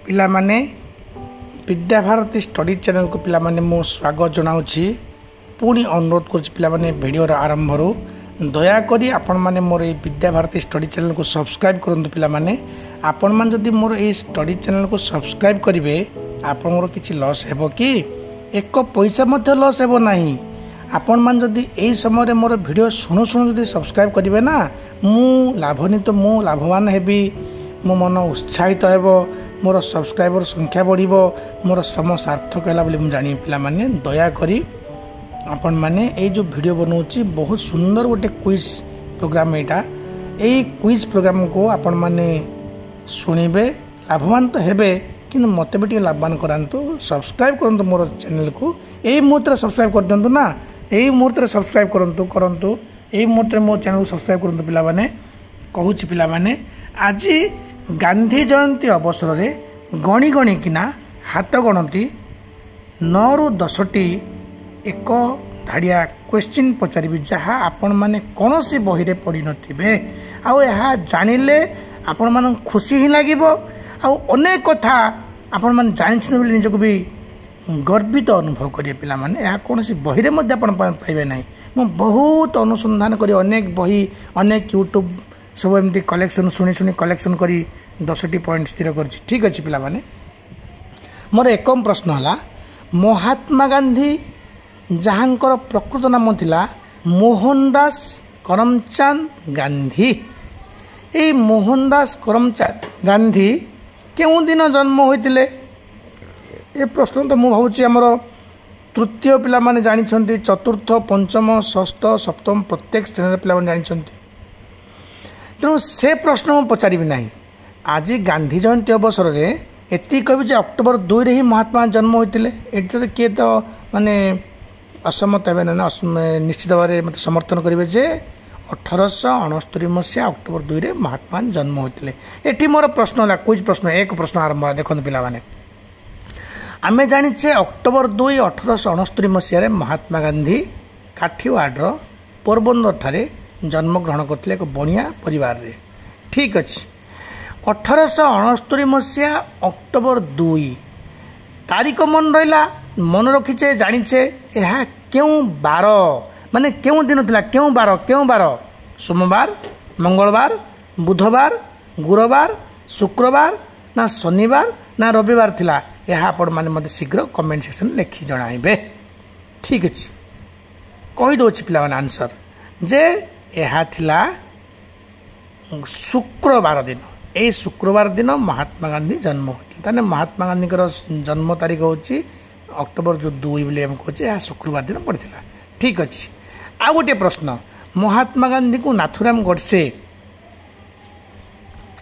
पिला माने Vidya Bharati study channel को पिला माने मो स्वागत जनाऊँगी। पुणी अनुरोध कर पिला माने वीडियो आरंभ दयाकोरी आपण माने मोर ये विद्याभारती स्टडी चैनल को सब्सक्राइब करंतु पिला माने आपण मान जदि मोर ये स्टडी चैनल को सब्सक्राइब करिवे आपण मोर किछि लॉस हेबो कि एक पैसा मध्य लॉस हेबो नाही। आपण मान जदि एई समय रे मोर वीडियो सुनु सुनु जदि सब्सक्राइब करिवे ना मु लाभनित मु लाभवान हेबी मो मन उत्साहित हेबो मोर सब्सक्राइबर संख्या बढ़िबो मोर समय सार्थक हैला बोली मु जानि पिला माने दया करी आपण माने ए जो वीडियो बनाऊँगी बहुत सुंदर गोटे क्विज प्रोग्राम यहाँ यही क्विज प्रोग्राम को आपण माने शुणिबे लाभवान तो हेबे कि मत भी लाभवान करातु सब्सक्राइब करंतु मोर चैनल को यही मुहूर्त सब्सक्राइब कर दिंतु ना यही मुहूर्त सब्सक्राइब करंतु यही मुहूर्त मो चैनल को सब्सक्राइब करंतु पिला माने कहूची पिला माने आज गांधी जयंती अवसर रे गणी गणी किना हाथ गणती 9 ରୁ 10ଟି एक धाड़िया क्वेश्चन पचारि जहाँ आपण माने कौन सी बही रे पढ़ी नथिबे आउ यह जानिले आपण मान खुशी ही लागिबो आउ अनेक कथा आपण मान जानिछन बोली निजको भी गर्वित अनुभव करिए पिला माने यह कौन सी बही रे मध्य आपण पाइबे नाही। मु बहुत अनुसंधान करी अनेक बही अनेक यूट्यूब सब एमती कलेक्शन शुणी शुणी कलेक्शन करी 10टी पॉइंट स्थिर करछि। ठीक अछि पिला माने मोर एकम प्रश्न हला महात्मा गांधी जहाँकर प्रकृत नाम थिला मोहनदास करमचंद गांधी। ये मोहनदास करमचंद गांधी केउं दिन जन्म होइतिले ये प्रश्न तो मु भावुची हमर तृतीय पिला माने जानिछंती चतुर्थ पंचम षष्ठ सप्तम प्रत्येक श्रेणी पिला माने जानिछंती तेणु से प्रश्न मु पचारिबि नाही। आज गांधी जयंती अवसर रे एति कहबि जे अक्टोबर 2 रे ही महात्मा जन्म होइतिले एति तो किए तो माने असमत हे ना निश्चित भाव में मत समर्थन करेंगे जे 1869 मसीहा अक्टोबर 2 रे महात्मा जन्म होते। ये मोर प्रश्न है क्विज प्रश्न एक प्रश्न आरंभ देखो पिला माने आमे जानिछे अक्टोबर 2 1869 मसीह महात्मा गांधी काठीवाड़ पोरबंदर ठारे जन्म ग्रहण करते एक बढ़िया परिवार रे। ठीक अच्छे 1869 मसीहा अक्टोबर 2 तारीख मन रहा मन रखीचे जानिछे यह क्यों बार माने क्यों दिन थिला क्यों बार सोमवार मंगलवार बुधवार गुरुवार शुक्रवार ना शनिवार ना रविवार थिला यह आपण माने मते शीघ्र कमेंट सेक्शन लिखि जणाइबे। ठीक अछि कहि दोछि पिला माने आंसर जे यह थिला शुक्रवार दिन ए शुक्रवार दिन महात्मा गांधी जन्म होती ताने महात्मा गांधी जन्म तारीख होची अक्टोबर जो 2 बोले हम कहे शुक्रवार दिन पड़ता। ठीक अच्छे आ गोटे प्रश्न महात्मा गांधी को नाथुराम गोडसे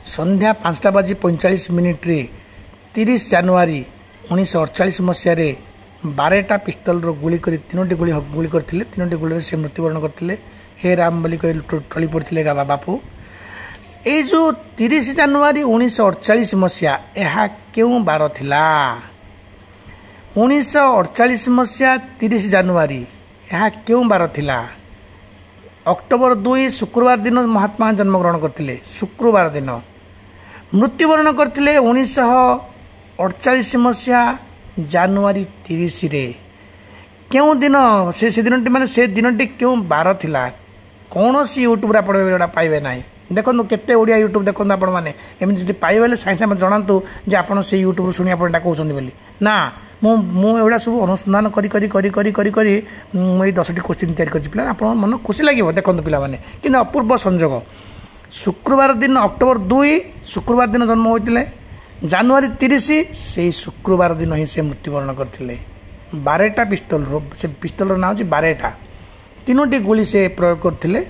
संध्या 5:45 रे 30 जनवरी 1948 मसीह 12टा पिस्तल गुली कर 3टी गुली करते 3टी गुली से मृत्युवरण करते हे राम बोली कही टली पड़ते बापू। ये जो 30 जनवरी 1948 मसीहा यह क्यों बार थिला 1948 मसीहा 30 जनवरी यह क्यों बार थिला अक्टोबर 2 शुक्रवार दिन महात्मा जन्म ग्रहण करते शुक्रवार दिन मृत्युवरण करते 1948 मसीहा जनवरी 30 रे क्यों दिन से दिन माने से दिन क्यों बार थिला कौन सी यूट्यूब आप पाइबे ना। देखो केते ओडिया यूट्यूब देखो आपण माने एमि जदि पाइबे साइंस में जनातु जे आपण से यूट्यूब शुणी आपण कहउछन बोली ना मु एवढा सब अनुसंधान करी करी करी करी करी करी मुई 10टी क्वेश्चन तैयार करछि पिला आपण मन खुशी लागिवो देखो पिला माने कि अपूर्व संजोग शुक्रवार दिन अक्टोबर 2 शुक्रवार दिन जन्म होइतिले जनवरी 30 से शुक्रवार दिन ही से मृत्युवरण करथिले 12टा पिस्तल ना होछि 12टा 3टी गुली से प्रयोग करथिले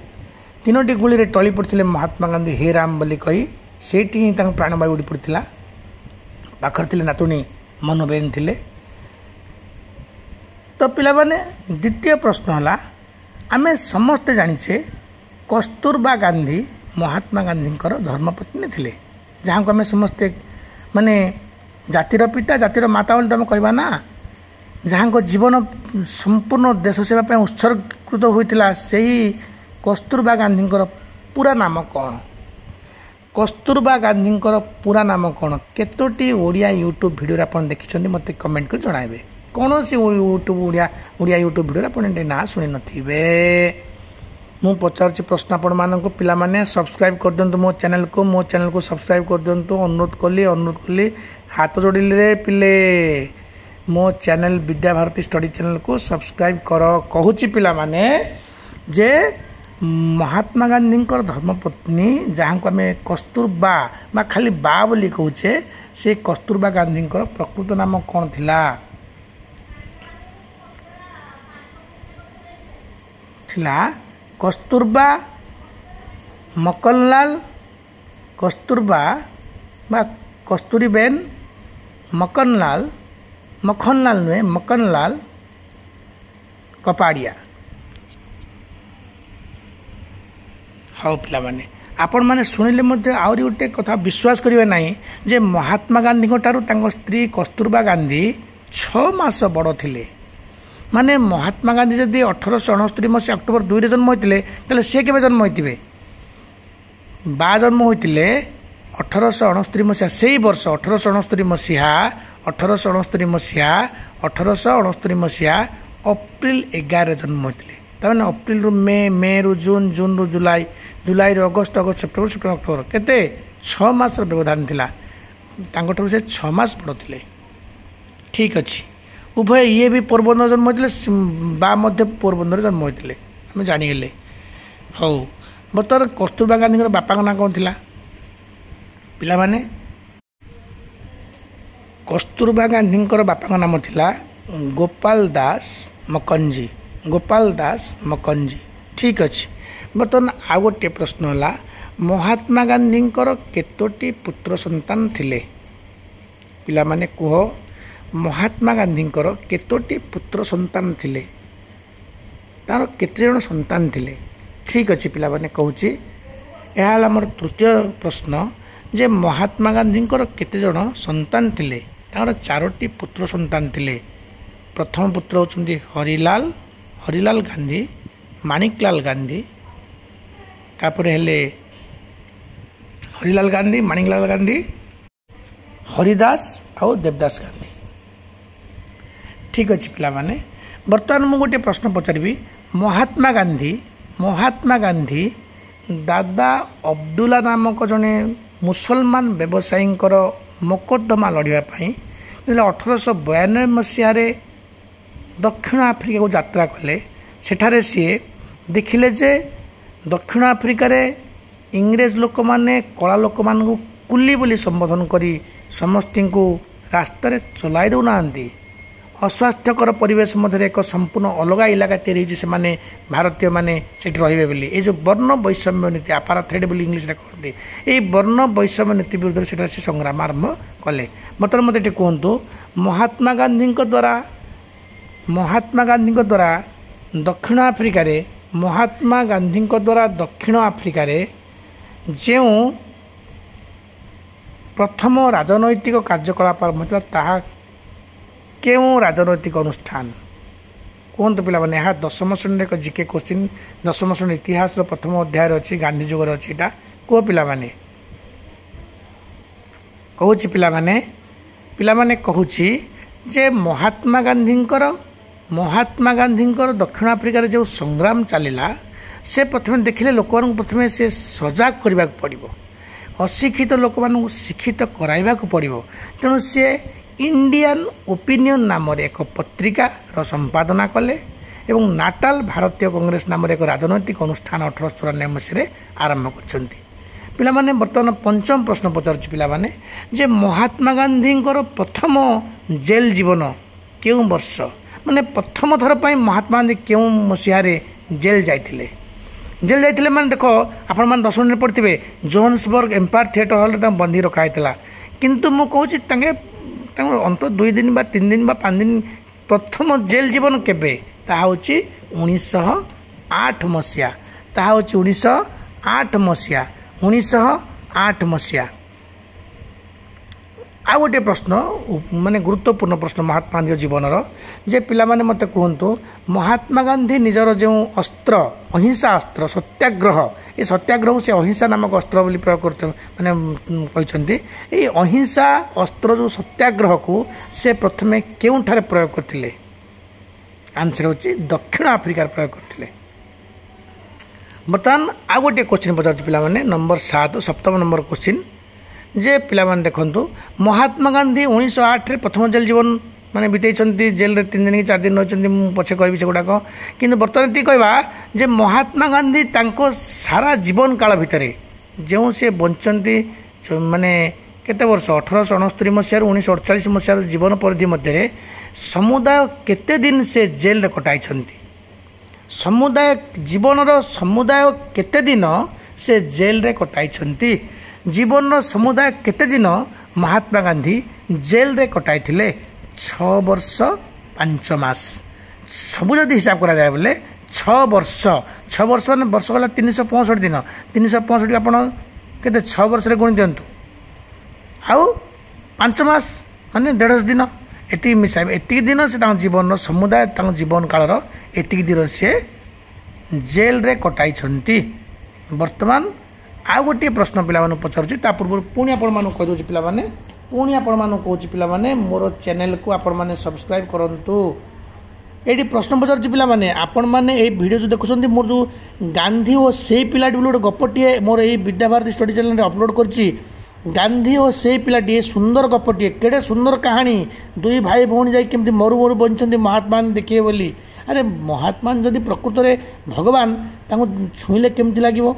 3टी गुली रे टली पड़ते महात्मा गांधी हे राम बोली कही सेठी ही प्राणवायु उड़ी पड़ता पाखर थे नातुणी मनोबेन थिले। तो पिला माने द्वितीय प्रश्न है आमे समस्ते जानिछे कस्तूरबा गांधी महात्मा गांधी धर्मपत्नी थिले जहाँ को आम समस्ते माने जातिर पिता जातिर माता बोली तुम कहवा ना जहाँ को जीवन संपूर्ण देश सेवा उत्सर्गीकृत होता से कस्तूरबा गांधी पूरा नाम कौन कस्तूरबा गांधी पूरा नाम कौन केतोटी ओडिया यूट्यूब वीडियो आप देखिं मत कमेंट कर जणाइबे कौन सी यूट्यूब ओडिया यूट्यूब वीडियो आप ना शुणी नथिबे मु पचार प्रश्न आपण मानक पिला माने सब्सक्राइब कर दिंतु मो चैनल को सब्सक्राइब कर दिंतु अनुरोध कली हाथ जोड़िले पिले मो चैनल विद्याभारती स्टडी चैनल को सब्सक्राइब कर कहूची पिला माने जे महात्मा गांधी धर्मपत्नी जहाँ को आम कस्तूरबा बा खाली बा बोली कहूचे से कस्तूरबा गांधी प्रकृत नाम कौन थिला कस्तूरबा मक्खनलाल कस्तूरबा बा कस्तूरीबेन मक्खनलाल नुहे मक्खनलाल कपाड़िया हाँ पिला माने आपण मैंने शुणिले आहरी गोटे कथा विश्वास करेंगे ना जे महात्मा गांधी स्त्री कस्तूरबा गांधी 6 मास बड़ थिले माने महात्मा गांधी जदि 1869 मसीहा अक्टोबर 2 रे जन्म होते से केवे जन्म होते बा जन्म होते 1869 मसीहा से वर्ष 1869 मसीहा अप्रिल 11 जन्म होते तमें अप्रिल रु मे रु जून रु जुलाई रु अगस्त सेप्टेम्बर अक्टोबर केते 6 मास व्यवधान थिला से 6 मास बड़ थिले ठीक अच्छी उभय ये भी पोरबंदर जन्म होते बा मध्य पोरबंदर जन्म होते आम जानीगले हौ बर्तमान कस्तूरबा गांधी बापा ना कौन थिला पिला माने कस्तूरबा गांधी बापा नाम थिला गोपाल दास मक्खनजी ठीक अच्छे बर्तमान आउ गोटे प्रश्न है महात्मा गांधी केतोटी पुत्र संतान थिले पिला माने कह महात्मा गांधी केतोटी पुत्र संतान थिले तार केते जण संतान थिले ठीक अच्छे पिला माने कहूची यह आमर तृतीय प्रश्न जे महात्मा गांधी केते जण संतान थिले तार 4टी पुत्र संतान थिले प्रथम पुत्र होचंदी हरिलाल गांधी माणिकलाल गांधी तापर हेले हरिलाल गांधी माणिकलाल गांधी हरिदास आउ देवदास गांधी ठीक अच्छे पिला माने बर्तमान मु गोटे प्रश्न पचारि महात्मा गांधी दादा अब्दुल्ला नामक जड़े मुसलमान व्यवसायी मोकदमा लड़ाई 1892 मसीह दक्षिण आफ्रिका को यात्रा कले सेठारे सी देखिले जे दक्षिण आफ्रिकार इंग्रेज लोक माने कला लोक मान कुली बोली संबोधन करी समस्त को रास्तार चलाई दौना अस्वास्थ्यकर परिवेश मध्य एक संपूर्ण अलग इलाका तैयारी से माने भारतीय माने सेठी रहिबे बोली ए जो वर्ण वैषम्य नीति अपार्थाइड बोली इंग्लिश रे कहते ए वर्ण वैषम्य नीति विरुद्ध सेटा से संग्राम आरंभ कले मतलब मते कहतु महात्मा गांधी द्वारा दक्षिण आफ्रिकार जो प्रथम राजनैतिक कार्यकलाप आरंभ होता ताहा केउं राजनैतिक अनुष्ठान कहतु पिला माने यहाँ 10म श्रेणी एक जीके क्वेश्चन 10म श्रेणी इतिहास प्रथम अध्याय अच्छी गांधी जुगर अच्छी यहाँ कह पिला माने कहूची पिला माने कहूची जे महात्मा गांधी दक्षिण आफ्रिकार जो संग्राम चलला से प्रथम देखिले लोक प्रथम से सजाग करने पड़ो अशिक्षित लोक शिक्षित कराइबा पड़ो तेणु से इंडियन ओपिनियन नाम एक पत्रिका संपादना कले एवं नाटाल भारतीय कांग्रेस नाम एक राजनैतिक अनुष्ठान 1894 मसीह आरंभ करछंती पिला माने वर्तमान पंचम प्रश्न पचारुछि पिला माने जे महात्मा गांधी प्रथम जेल जीवन केउं वर्ष माने प्रथम थर पई महात्मा गांधी केउं मसीह जेल जाइथिले माने देखो आपण मान 10 मिनट पढ़िथिबे जोहान्सबर्ग एम्पायर थिएटर हॉल रे बंदी रखा हैतला किंतु मु कहूछि तांगे अंत 2 दिन बा 3 दिन बा 5 दिन प्रथम जेल जीवन केबे ताहा होछि 1908 मसीहा 1908 मसीहा आउ गोटे प्रश्न माने गुरुत्वपूर्ण प्रश्न महात्मा गांधी जीवन जे पिला माने मते कहतु महात्मा गांधी निजर जो अस्त्र अहिंसा अस्त्र सत्याग्रह ये सत्याग्रह से अहिंसा नामक अस्त्र बोली प्रयोग करते माने कहते ये अहिंसा अस्त्र जो सत्याग्रह को से प्रथमे केउठारे प्रयोग करथिले आंसर होची दक्षिण आफ्रिकार प्रयोग करथिले। बर्तमान आउ गोटे क्वेश्चन पचार पिला माने नंबर 7 सप्तम नंबर क्वेश्चन जे पिला माने देखंतु महात्मा गांधी 1908 रे प्रथम जेल जीवन माने बितेइछंती जेल रे 3 दिन कि 4 दिन रहछंती मु पछे कहबी से गुडाक किंतु बर्तमान ती कहबा जे महात्मा गांधी तांको सारा जीवन काल भितरे जो से बंचंती माने केते वर्ष 1869 मसिया 1948 मसिया जीवन परिधि मध्य समुदाय केते दिन से जेल रे कटाइछंती समुदाय जीवन समुदाय केते दिन से जेल रे कटाइछंती जीवन समुदाय केते दिन महात्मा गांधी जेल रे कटाई 6 वर्ष 5 मास सब जदि हिसाब करा जाए बोले 6 वर्ष माने वर्ष गला 365 दिन 365 आपण केते 6 वर्ष रे गुणी दियंतु आउ 5 मास माने 1.5 दिन एति मिसाइब एति दिन से जीवन समुदाय जीवन काल एति दिन से जेल रे कटाई छंती। वर्तमान आउ गोटे प्रश्न पिला मानु पचारुछि ता पूर्व पुणी आपण मानु कह दोछि पिला माने पुणी आपण मानु कहूछि पिला माने मोर चैनल को आपण माने सब्सक्राइब करंतु। एडी प्रश्न पचारुछि पिला माने आपण माने ए वीडियो जो देखुछंती मोर जो गांधी और से पिलाटी बोले गपटिए मोर ए विद्या भारती स्टडी चैनल रे अपलोड करछि गांधी और से पिलाटी सुंदर गपटिए केड़े सुंदर कहानी दुई भाई भौणी जाई केमती मरु मरु बंचंती महात्मा देखिए बोली अरे महात्मा जदि प्रकृत रे भगवान तांको छुईले केमती लागिवो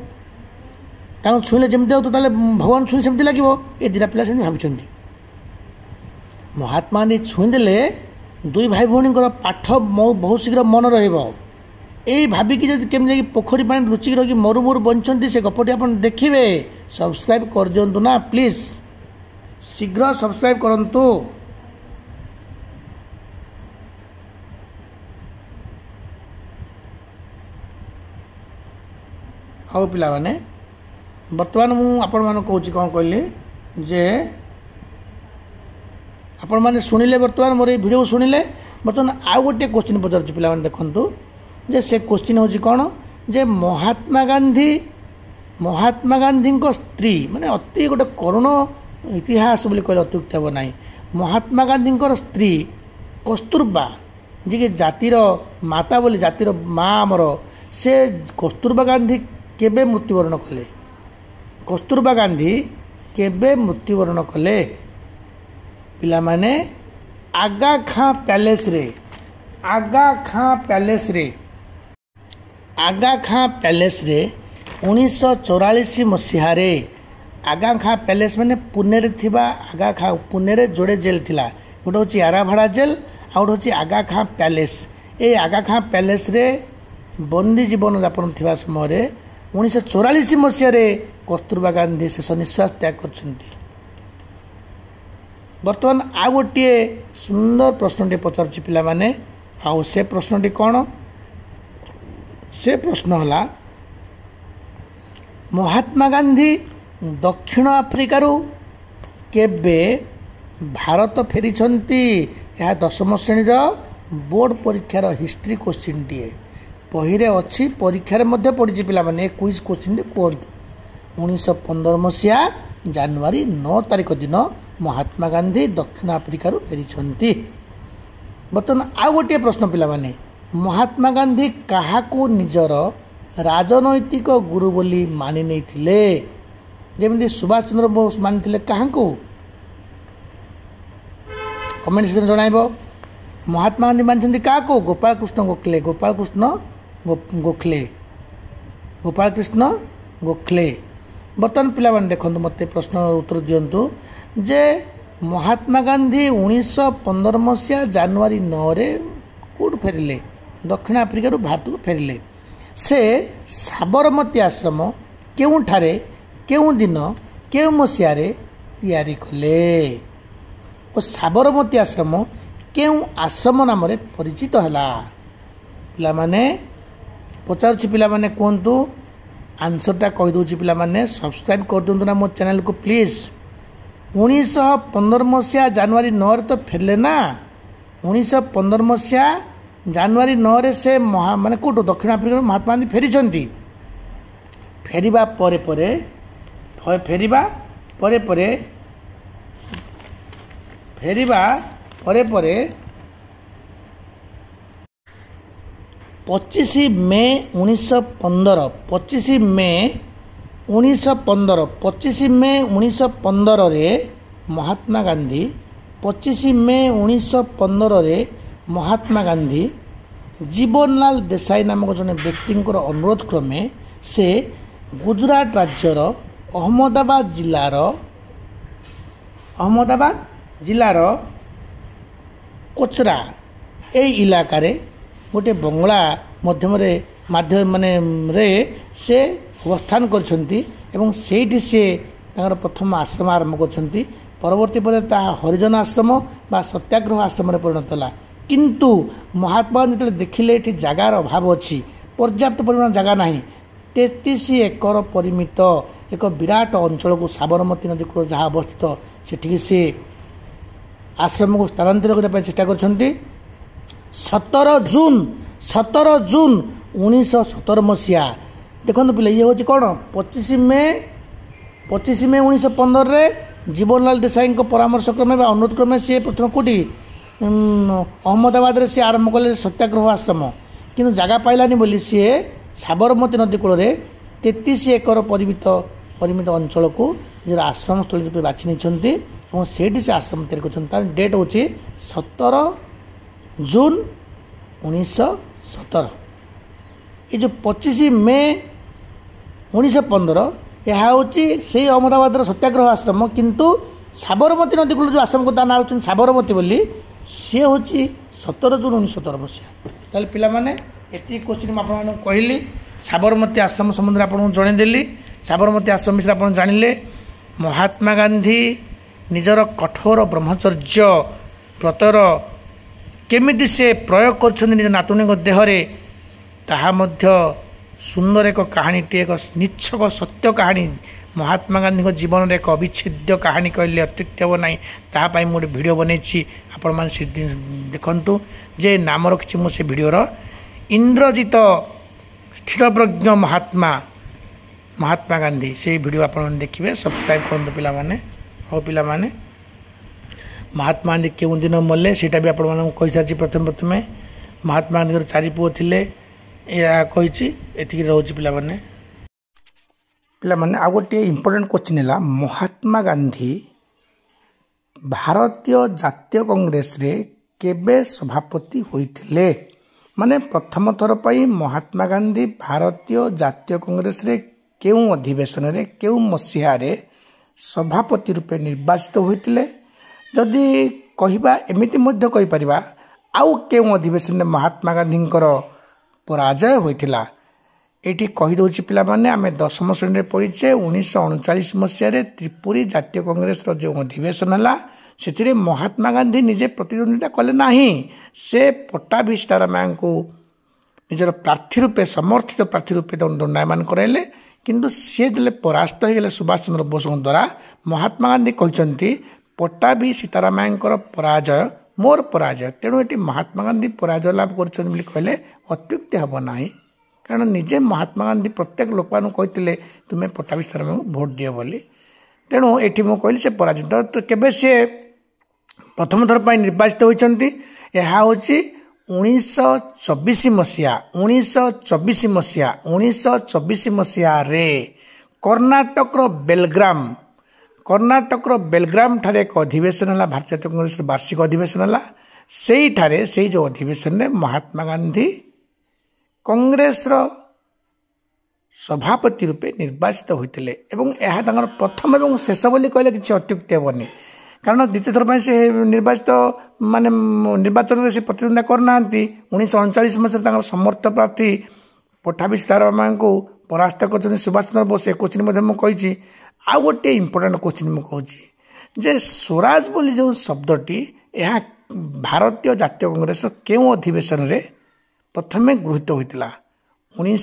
तांको छुईले जेमती हो तो ताले भगवान छुई सेमती लागिवो ए दिरा पिला सेमती भाबिचंती महात्मा गांधी छुई देले दुई भाई भौणी पाठ बहुत शीघ्र मन रहिबो यही भाविकी जब केमी जाकि पोखरी पानी लुचिक रही मरु मरु बंचती से गपटी आप देखिए सब्सक्राइब कर दिंतु ना प्लीज शीघ्र सब्सक्राइब करंतु। हाँ पिला माने बर्तमान मुझे कौच कौन कहली जे आपण मैंने शुणिले बर्तमान मोर ये वीडियो शुणिले बर्तमान आउ गोटे क्वेश्चन पचार पिला देखु जे से क्वेश्चन हूँ कौन जे महात्मा गांधी स्त्री माने अति गोटे करुण इतिहास बोली कहले अत्युक्त हे ना महात्मा गांधी स्त्री कस्तूरबा जी जातिर माता बोली जातिर माँ आमर से कस्तूरबा गांधी केबे मृत्युवरण कले कस्तूरबा गांधी केबे मृत्युवरण कले पिला माने आगा खां पैलेस रे आगा खां पैलेस रे 1944 मसीह आगा खां पैलेस माने पुणे रे थिबा आगा खां पुणे रे जोड़े जेल थिला गोटे होची आराभाड़ा जेल आ गोटे होची आगा खां पैलेस ए आगा खां पैलेस रे बंदी जीवन यापन थिबा समय रे 1944 मसीह कस्तूरबा गांधी शेष निश्वास त्याग करछंती। बर्तमान आ गोटे सुंदर प्रश्नटे पचार पिला माने हाँ से प्रश्नटी कौन से प्रश्न हला महात्मा गांधी दक्षिण आफ्रिकारु केबे भारत फेरिछंती यह 10म श्रेणीर बोर्ड परीक्षार हिस्ट्री क्वेश्चन टीए बही रे अच्छी परीक्षार मध्य पड़ी पिला माने क्विज क्वेश्चन कहतु 1915 मसीहा जनवरी 9 तारिख दिन महात्मा गांधी दक्षिण आफ्रिकारु फेरिछंती। बर्तमान आउ गोटे प्रश्न पिला माने महात्मा गांधी काहाकू निजर राजनैतिक गुरु बोली मानि नैथिले जेमती सुभाष चंद्र बोस मानिथिले काहाकू कमेंट सेक्शन जणाइबो। महात्मा गांधी मानिछंती काहाकू गोपाल कृष्ण गोखले। बर्तमान पिला माने देखंतु मते प्रश्न उत्तर दियंतु जे महात्मा गांधी 1915 मसीहा जनवरी 9 रे कोड फेरिले दक्षिण आफ्रिका भारत को फेरिले से साबरमती आश्रम केउठारे केउ दिन केउ मसीहा रे तैयारी कले और साबरमती आश्रम केउ आश्रम नाम रे परिचित हला पिला माने पचारुछि पिला माने कोंतु आंसरटा कहि दोछि पिला माने सब्सक्राइब कर दियंतु ना मो चैनल को प्लीज 1915 ମସିହା ଜାନୁଆରୀ 9ରେ ତ ଫେରିଲେ ନା। 1915 ମସିହା ଜାନୁଆରୀ 9ରେ ସେ ମାନେ କେଉଁଠୁ ଦକ୍ଷିଣ ଆଫ୍ରିକାରୁ ମହାତ୍ମା ଗାନ୍ଧୀ ଫେରିଛନ୍ତି। ଫେରିବା ପରେ ପରେ 25 ମେ 1915ରେ ମହାତ୍ମା ଗାନ୍ଧୀ 25 ମେ 1915ରେ ମହାତ୍ମା ଗାନ୍ଧୀ ଜୀବନଲାଲ ଦେଶାଇ ନାମକ ଜଣେ ବ୍ୟକ୍ତିଙ୍କର ଅନୁରୋଧ କ୍ରମେ ସେ ଗୁଜୁରାଟ ରାଜ୍ୟର ଅହମ୍ମଦାବାଦ ଜିଲ୍ଲାର କୋଚରା ଏହି ଇଲାକାରେ ଗୋଟିଏ ବଙ୍ଗଳା ମାଧ୍ୟମରେ ସେ ଅବସ୍ଥାନ କରିଛନ୍ତି ଏବଂ ସେଇଠି ସେ ତାଙ୍କର ପ୍ରଥମ ଆଶ୍ରମ ଆରମ୍ଭ କରିଛନ୍ତି। ପରବର୍ତ୍ତୀ ପରେ ତାହା ହରିଜନ ଆଶ୍ରମ ବା ସତ୍ୟାଗ୍ରହ ଆଶ୍ରମରେ ପରିଣତ ହେଲା। କିନ୍ତୁ ମହାତ୍ମା ଗାନ୍ଧୀ ଯେତେବେଳେ ଦେଖିଲେ ଏଠି ଜାଗାର ଅଭାବ ଅଛି, ପର୍ଯ୍ୟାପ୍ତ ପରିମାଣ ଜାଗା ନାହିଁ, 33 ଏକର ପରିମିତ ଏକ ବିରାଟ ଅଞ୍ଚଳକୁ ସାବରମତୀ ନଦୀ କୂଳ ଯାହା ଅବସ୍ଥିତ ସେଠିକି ସେ ଆଶ୍ରମକୁ ସ୍ଥାନାନ୍ତରିତ କରିବା ପାଇଁ ଚେଷ୍ଟା କରିଛନ୍ତି। 17 ଜୁନ୍ 1917 ମସିହା ଦେଖନ୍ତୁ ପିଲା, ଇଏ ହେଉଛି କ'ଣ 25 ମେ 1915ରେ ଜୀବନଲାଲ ଦେଶାଇଙ୍କ ପରାମର୍ଶ କ୍ରମେ ବା ଅନୁରୋଧ କ୍ରମେ ସିଏ ପ୍ରଥମେ କେଉଁଠି ଅହମ୍ମଦାବାଦରେ ସିଏ ଆରମ୍ଭ କଲେ ସତ୍ୟାଗ୍ରହ ଆଶ୍ରମ। କିନ୍ତୁ ଜାଗା ପାଇଲାନି ବୋଲି ସିଏ ସାବରମତୀ ନଦୀ କୂଳରେ 33 ଏକର ପରିମିତ ଅଞ୍ଚଳକୁ ନିଜର ଆଶ୍ରମସ୍ଥଳୀ ରୂପେ ବାଛି ନେଇଛନ୍ତି ଏବଂ ସେଇଠି ସେ ଆଶ୍ରମ ତିଆରି କରିଛନ୍ତି। ତାର ଡେଟ୍ ହେଉଛି 17 ଜୁନ୍ 1917। ଏ ଯେଉଁ 25 ମେ 1915 ଏହା ହେଉଛି ସେଇ ଅହମ୍ମଦାବାଦର ସତ୍ୟାଗ୍ରହ ଆଶ୍ରମ। କିନ୍ତୁ ସାବରମତୀ ନଦୀ କୂଳ ଯେଉଁ ଆଶ୍ରମକୁ ତା ନାଁ ହେଉଛନ୍ତି ସାବରମତୀ ବୋଲି, ସିଏ ହେଉଛି 17 ଜୁନ୍ 1917 ମସିହା। ତାହେଲେ ପିଲାମାନେ ଏତିକି କୋଶ୍ଚିନ୍ ମୁଁ ଆପଣମାନଙ୍କୁ କହିଲି। ସାବରମତୀ ଆଶ୍ରମ ସମ୍ବନ୍ଧରେ ଆପଣଙ୍କୁ ଜଣାଇଦେଲି। ସାବରମତୀ ଆଶ୍ରମ ବିଷୟରେ ଆପଣ ଜାଣିଲେ। ମହାତ୍ମା ଗାନ୍ଧୀ ନିଜର କଠୋର ବ୍ରହ୍ମଚର୍ଯ୍ୟ ବ୍ରତର କେମିତି ସେ ପ୍ରୟୋଗ କରୁଛନ୍ତି ନିଜ ନାତୁଣୀଙ୍କ ଦେହରେ, ତାହା ମଧ୍ୟ ସୁନ୍ଦର ଏକ କାହାଣୀଟିଏ, ଏକ ନିଚ୍ଛକ ସତ୍ୟ କାହାଣୀ। ମହାତ୍ମା ଗାନ୍ଧୀଙ୍କ ଜୀବନରେ ଏକ ଅବିଚ୍ଛେଦ୍ୟ କାହାଣୀ କହିଲେ ଅତ୍ୟୁକ୍ତି ହେବ ନାହିଁ। ତାହା ପାଇଁ ମୁଁ ଗୋଟେ ଭିଡ଼ିଓ ବନେଇଛି, ଆପଣମାନେ ସେ ଦେଖନ୍ତୁ। ଯେ ନାମ ରଖିଛି ମୁଁ ସେ ଭିଡ଼ିଓର ଇନ୍ଦ୍ରଜିତ ସ୍ଥିରପ୍ରଜ୍ଞ ମହାତ୍ମା ଗାନ୍ଧୀ। ସେଇ ଭିଡ଼ିଓ ଆପଣମାନେ ଦେଖିବେ, ସବସ୍କ୍ରାଇବ୍ କରନ୍ତୁ ପିଲାମାନେ। ହଉ ପିଲାମାନେ, ମହାତ୍ମା ଗାନ୍ଧୀ କେଉଁ ଦିନ ମଲେ ସେଇଟା ବି ଆପଣମାନଙ୍କୁ କହିସାରିଛି। ପ୍ରଥମେ ମହାତ୍ମା ଗାନ୍ଧୀଙ୍କର 4 ପୁଅ ଥିଲେ, ଏହା କହିଛି। ଏତିକି ରହୁଛି ପିଲାମାନେ। ଆଉ ଗୋଟିଏ ଇମ୍ପୋର୍ଟାଣ୍ଟ କୋଶ୍ଚିନ୍ ହେଲା, ମହାତ୍ମା ଗାନ୍ଧୀ ଭାରତୀୟ ଜାତୀୟ କଂଗ୍ରେସରେ କେବେ ସଭାପତି ହୋଇଥିଲେ? ମାନେ ପ୍ରଥମ ଥର ପାଇଁ ମହାତ୍ମା ଗାନ୍ଧୀ ଭାରତୀୟ ଜାତୀୟ କଂଗ୍ରେସରେ କେଉଁ ଅଧିବେଶନରେ କେଉଁ ମସିହାରେ ସଭାପତି ରୂପେ ନିର୍ବାଚିତ ହୋଇଥିଲେ? ଯଦି କହିବା ଏମିତି ମଧ୍ୟ କହିପାରିବା, ଆଉ କେଉଁ ଅଧିବେଶନରେ ମହାତ୍ମା ଗାନ୍ଧୀଙ୍କର ପରାଜୟ ହୋଇଥିଲା? ଏଇଠି କହିଦେଉଛି ପିଲାମାନେ, ଆମେ 10ମ ଶ୍ରେଣୀରେ ପଢ଼ିଛେ 1939 ମସିହାରେ ତ୍ରିପୁରୀ ଜାତୀୟ କଂଗ୍ରେସର ଯେଉଁ ଅଧିବେଶନ ହେଲା, ସେଥିରେ ମହାତ୍ମା ଗାନ୍ଧୀ ନିଜେ ପ୍ରତିଦ୍ୱନ୍ଦିତା କଲେ ନାହିଁ। ସେ ପଟ୍ଟାଭି ସୀତାରାମୟ୍ୟାଙ୍କୁ ନିଜର ପ୍ରାର୍ଥୀ ରୂପେ, ସମର୍ଥିତ ପ୍ରାର୍ଥୀ ରୂପେ ଦଣ୍ଡାୟମାନ କରାଇଲେ। କିନ୍ତୁ ସିଏ ଯେତେବେଳେ ପରାସ୍ତ ହୋଇଗଲେ ସୁଭାଷ ଚନ୍ଦ୍ର ବୋଷଙ୍କ ଦ୍ୱାରା, ମହାତ୍ମା ଗାନ୍ଧୀ କହିଛନ୍ତି ପଟ୍ଟାଭି ସୀତାରାମୟ୍ୟାଙ୍କର ପରାଜୟ ମୋର ପରାଜୟ। ତେଣୁ ଏଠି ମହାତ୍ମା ଗାନ୍ଧୀ ପରାଜୟ ଲାଭ କରିଛନ୍ତି ବୋଲି କହିଲେ ଅତ୍ୟୁକ୍ତି ହେବ ନାହିଁ। କାରଣ ନିଜେ ମହାତ୍ମା ଗାନ୍ଧୀ ପ୍ରତ୍ୟେକ ଲୋକମାନଙ୍କୁ କହିଥିଲେ ତୁମେ ପଟ୍ଟାଭି ସୀତାରାମୟ୍ୟାଙ୍କୁ ଭୋଟ ଦିଅ ବୋଲି। ତେଣୁ ଏଠି ମୁଁ କହିଲି ସେ ପରାଜିତ। କେବେ ସେ ପ୍ରଥମ ଥର ପାଇଁ ନିର୍ବାଚିତ ହୋଇଛନ୍ତି? ଏହା ହେଉଛି 1924 ମସିହାରେ କର୍ଣ୍ଣାଟକର ବେଲଗ୍ରାମ ଠାରେ ଏକ ଅଧିବେଶନ ହେଲା, ଭାରତୀୟ ଜାତୀୟ କଂଗ୍ରେସର ବାର୍ଷିକ ଅଧିବେଶନ ହେଲା। ସେଇଠାରେ ସେଇ ଯେଉଁ ଅଧିବେଶନରେ ମହାତ୍ମା ଗାନ୍ଧୀ କଂଗ୍ରେସର ସଭାପତି ରୂପେ ନିର୍ବାଚିତ ହୋଇଥିଲେ ଏବଂ ଏହା ତାଙ୍କର ପ୍ରଥମ ଏବଂ ଶେଷ ବୋଲି କହିଲେ କିଛି ଅତ୍ୟୁକ୍ତି ହେବନି। କାରଣ ଦ୍ୱିତୀୟ ଥର ପାଇଁ ସେ ନିର୍ବାଚନରେ ସେ ପ୍ରତିଦ୍ୱନ୍ଦିତା କରିନାହାନ୍ତି। 1939 ମସିହାରେ ତାଙ୍କର ସମର୍ଥ ପ୍ରାର୍ଥୀ ପଟ୍ଟାଭି ସୀତାରାମୟ୍ୟାଙ୍କୁ ପରାସ୍ତ କରିଛନ୍ତି ସୁଭାଷ ଚନ୍ଦ୍ର ବୋଷ। ଏ କୋଶ୍ଚିନ୍ ମଧ୍ୟ ମୁଁ କହିଛି। ଆଉ ଗୋଟିଏ ଇମ୍ପୋର୍ଟାଣ୍ଟ କୋଶ୍ଚିନ୍ ମୁଁ କହୁଛି ଯେ ସ୍ୱରାଜ ବୋଲି ଯେଉଁ ଶବ୍ଦଟି, ଏହା ଭାରତୀୟ ଜାତୀୟ କଂଗ୍ରେସର କେଉଁ ଅଧିବେଶନରେ ପ୍ରଥମେ ଗୃହୀତ ହୋଇଥିଲା? 19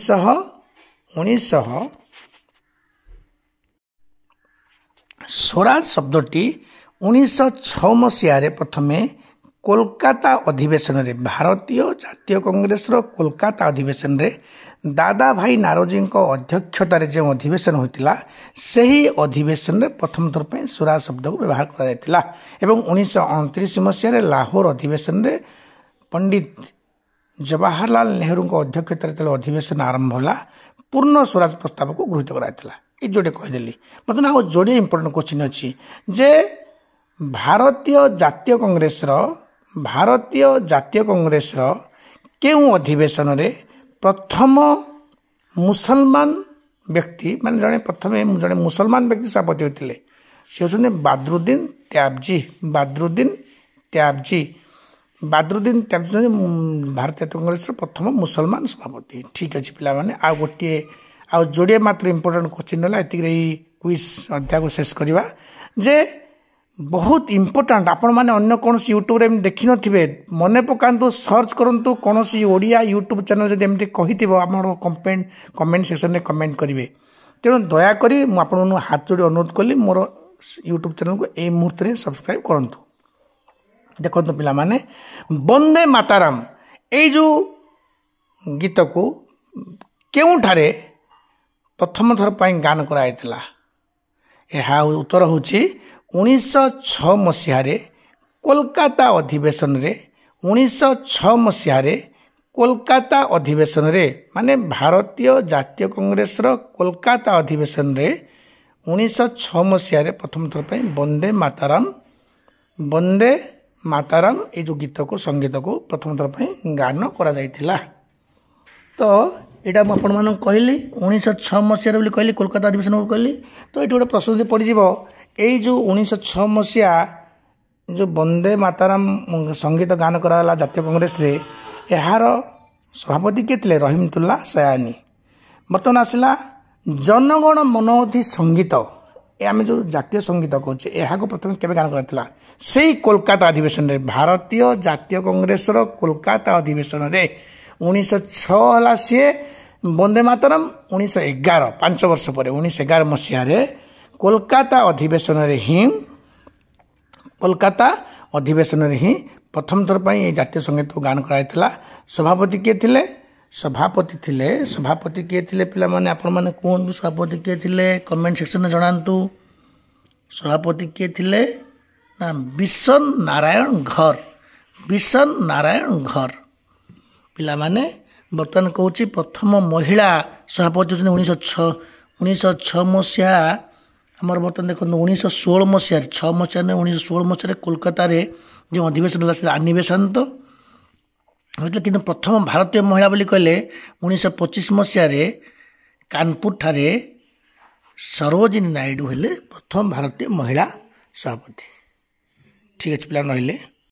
ସ୍ୱରାଜ ଶବ୍ଦଟି 1906 ମସିହାରେ ପ୍ରଥମେ କୋଲକାତା ଅଧିବେଶନରେ ଭାରତୀୟ ଜାତୀୟ କଂଗ୍ରେସର କୋଲକାତା ଅଧିବେଶନରେ ଦାଦା ଭାଇ ନାରୋଜୀଙ୍କ ଅଧ୍ୟକ୍ଷତାରେ ଯେଉଁ ଅଧିବେଶନ ହୋଇଥିଲା ସେହି ଅଧିବେଶନରେ ପ୍ରଥମ ଥର ପାଇଁ ସ୍ୱରାଜ ଶବ୍ଦକୁ ବ୍ୟବହାର କରାଯାଇଥିଲା ଏବଂ 1929 ମସିହାରେ ଲାହୋର ଅଧିବେଶନରେ ପଣ୍ଡିତ ଜବାହରଲାଲ ନେହେରୁଙ୍କ ଅଧ୍ୟକ୍ଷତାରେ ଯେତେବେଳେ ଅଧିବେଶନ ଆରମ୍ଭ ହେଲା ପୂର୍ଣ୍ଣ ସ୍ୱରାଜ ପ୍ରସ୍ତାବକୁ ଗୃହୀତ କରାଯାଇଥିଲା। ଏ ଯୋଡ଼େ କହିଦେଲି। ବର୍ତ୍ତମାନ ଆଉ ଯୋଡ଼ିଏ ଇମ୍ପୋର୍ଟାଣ୍ଟ କ୍ୱେଶ୍ଚିନ୍ ଅଛି ଯେ ଭାରତୀୟ ଜାତୀୟ କଂଗ୍ରେସର କେଉଁ ଅଧିବେଶନରେ ପ୍ରଥମ ମୁସଲମାନ ବ୍ୟକ୍ତି ମାନେ ଜଣେ ମୁସଲମାନ ବ୍ୟକ୍ତି ସଭାପତି ହୋଇଥିଲେ ସେ ହେଉଛନ୍ତି ବାଦରୁଦ୍ଦିନ ତ୍ୟାବଜୀ। ବାଦରୁଦ୍ଦିନ ତ୍ୟାବଜୀ ଭାରତୀୟ ଜାତୀୟ କଂଗ୍ରେସର ପ୍ରଥମ ମୁସଲମାନ ସଭାପତି। ଠିକ୍ ଅଛି ପିଲାମାନେ, ଆଉ ଯୋଡ଼ିଏ ମାତ୍ର ଇମ୍ପୋର୍ଟାଣ୍ଟ କ୍ୱେଶ୍ଚିନ୍ ହେଲା। ଏତିକିରେ ଏଇ କୁଇଜ୍ ଅଧ୍ୟାୟକୁ ଶେଷ କରିବା ଯେ ବହୁତ ଇମ୍ପୋର୍ଟାଣ୍ଟ। ଆପଣମାନେ ଅନ୍ୟ କୌଣସି ୟୁଟ୍ୟୁବରେ ଏମିତି ଦେଖିନଥିବେ, ମନେ ପକାନ୍ତୁ, ସର୍ଚ୍ଚ କରନ୍ତୁ। କୌଣସି ଓଡ଼ିଆ ୟୁଟ୍ୟୁବ୍ ଚ୍ୟାନେଲ୍ ଯଦି ଏମିତି କହିଥିବ ଆମର କମେଣ୍ଟ ସେକ୍ସନରେ କମେଣ୍ଟ କରିବେ। ତେଣୁ ଦୟାକରି ମୁଁ ଆପଣଙ୍କୁ ହାତ ଯୋଡ଼ି ଅନୁରୋଧ କଲି ମୋର ୟୁଟ୍ୟୁବ୍ ଚ୍ୟାନେଲକୁ ଏଇ ମୁହୂର୍ତ୍ତରେ ସବସ୍କ୍ରାଇବ୍ କରନ୍ତୁ। ଦେଖନ୍ତୁ ପିଲାମାନେ, ବନ୍ଦେ ମାତାରାମ ଏଇ ଯେଉଁ ଗୀତକୁ କେଉଁଠାରେ ପ୍ରଥମ ଥର ପାଇଁ ଗାନ କରାଯାଇଥିଲା? ଏହା ଉତ୍ତର ହେଉଛି 1906 ମସିହାରେ କୋଲକାତା ଅଧିବେଶନରେ ମାନେ ଭାରତୀୟ ଜାତୀୟ କଂଗ୍ରେସର କୋଲକାତା ଅଧିବେଶନରେ 1906 ମସିହାରେ ପ୍ରଥମ ଥର ପାଇଁ ବନ୍ଦେ ମାତାରାମ ଏଇ ଯେଉଁ ସଙ୍ଗୀତକୁ ପ୍ରଥମ ଥର ପାଇଁ ଗାନ କରାଯାଇଥିଲା। ତ ଏଇଟା ମୁଁ ଆପଣମାନଙ୍କୁ କହିଲି 1906 ମସିହାରେ ବୋଲି କହିଲି, କୋଲକାତା ଅଧିବେଶନ କହିଲି। ତ ଏଇଠି ଗୋଟେ ପ୍ରଶ୍ନ ପଡ଼ିଯିବ, ଏଇ ଯେଉଁ 1906 ମସିହା ଯେଉଁ ବନ୍ଦେ ମାତାରାମ ସଙ୍ଗୀତ ଗାନ କରାଗଲା ଜାତୀୟ କଂଗ୍ରେସରେ, ଏହାର ସଭାପତି କିଏ ଥିଲେ? ରହିମତୁଲ୍ଲାହ ସୟାନୀ। ବର୍ତ୍ତମାନ ଆସିଲା ଜନଗଣ ମନୋଧି ସଙ୍ଗୀତ। ଆମେ ଯେଉଁ ଜାତୀୟ ସଙ୍ଗୀତ କହୁଛେ ଏହାକୁ ପ୍ରଥମେ କେବେ ଗାନ କରାଯାଇଥିଲା? ସେଇ କୋଲକାତା ଅଧିବେଶନରେ, ଭାରତୀୟ ଜାତୀୟ କଂଗ୍ରେସର କୋଲକାତା ଅଧିବେଶନରେ 1906 ହେଲା ସିଏ ବନ୍ଦେ ମାତରମ। 1911 5 ବର୍ଷ ପରେ 1911 ମସିହାରେ କୋଲକାତା ଅଧିବେଶନରେ ହିଁ ପ୍ରଥମ ଥର ପାଇଁ ଏହି ଜାତୀୟ ସଙ୍ଗୀତକୁ ଗାନ କରାଯାଇଥିଲା। ସଭାପତି କିଏ ଥିଲେ? ସଭାପତି କିଏ ଥିଲେ ପିଲାମାନେ? ଆପଣମାନେ କୁହନ୍ତୁ ସଭାପତି କିଏ ଥିଲେ? କମେଣ୍ଟ ସେକ୍ସନରେ ଜଣାନ୍ତୁ। ସଭାପତି କିଏ ଥିଲେ? ନା ବିଶନ ନାରାୟଣ ଘର। ପିଲାମାନେ ବର୍ତ୍ତମାନ କହୁଛି ପ୍ରଥମ ମହିଳା ସଭାପତି ହେଉଛନ୍ତି 1906 ମସିହା। ଆମର ବର୍ତ୍ତମାନ ଦେଖନ୍ତୁ 1916 ମସିହାରେ 1916 ମସିହାରେ କୋଲକାତାରେ ଯେଉଁ ଅଧିବେଶନ ହେଲା ସେ ଆନି ବେସାନ୍ତ ହୋଇଥିଲା। କିନ୍ତୁ ପ୍ରଥମ ଭାରତୀୟ ମହିଳା ବୋଲି କହିଲେ 1925 ମସିହାରେ କାନପୁରଠାରେ ସରୋଜିନୀ ନାଇଡୁ ହେଲେ ପ୍ରଥମ ଭାରତୀୟ ମହିଳା ସଭାପତି। ଠିକ୍ ଅଛି ପିଲା ରହିଲେ।